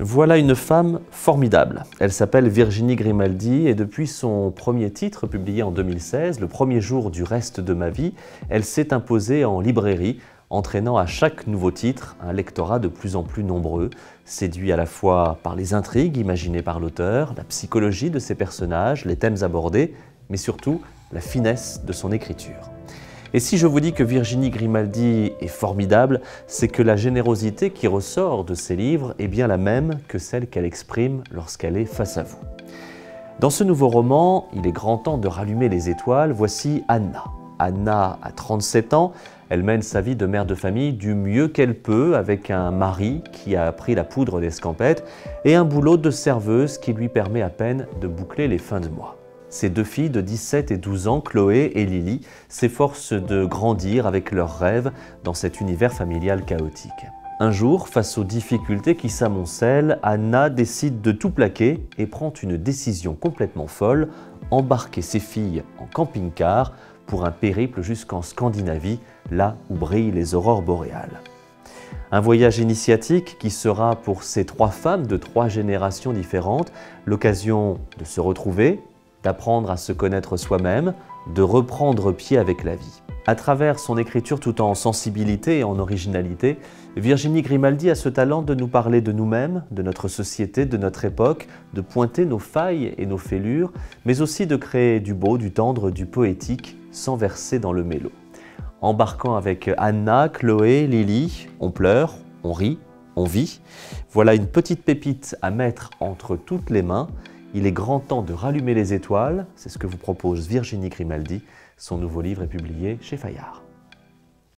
Voilà une femme formidable. Elle s'appelle Virginie Grimaldi et depuis son premier titre publié en 2016, Le premier jour du reste de ma vie, elle s'est imposée en librairie, entraînant à chaque nouveau titre un lectorat de plus en plus nombreux, séduit à la fois par les intrigues imaginées par l'auteur, la psychologie de ses personnages, les thèmes abordés, mais surtout la finesse de son écriture. Et si je vous dis que Virginie Grimaldi est formidable, c'est que la générosité qui ressort de ses livres est bien la même que celle qu'elle exprime lorsqu'elle est face à vous. Dans ce nouveau roman, il est grand temps de rallumer les étoiles, voici Anna. Anna a 37 ans, elle mène sa vie de mère de famille du mieux qu'elle peut avec un mari qui a appris la poudre d'escampette et un boulot de serveuse qui lui permet à peine de boucler les fins de mois. Ses deux filles de 17 et 12 ans, Chloé et Lily, s'efforcent de grandir avec leurs rêves dans cet univers familial chaotique. Un jour, face aux difficultés qui s'amoncellent, Anna décide de tout plaquer et prend une décision complètement folle, embarquer ses filles en camping-car pour un périple jusqu'en Scandinavie, là où brillent les aurores boréales. Un voyage initiatique qui sera pour ces trois femmes de trois générations différentes l'occasion de se retrouver, d'apprendre à se connaître soi-même, de reprendre pied avec la vie. À travers son écriture tout en sensibilité et en originalité, Virginie Grimaldi a ce talent de nous parler de nous-mêmes, de notre société, de notre époque, de pointer nos failles et nos fêlures, mais aussi de créer du beau, du tendre, du poétique, sans verser dans le mélo. Embarquant avec Anna, Chloé, Lily, on pleure, on rit, on vit. Voilà une petite pépite à mettre entre toutes les mains. Il est grand temps de rallumer les étoiles, c'est ce que vous propose Virginie Grimaldi. Son nouveau livre est publié chez Fayard.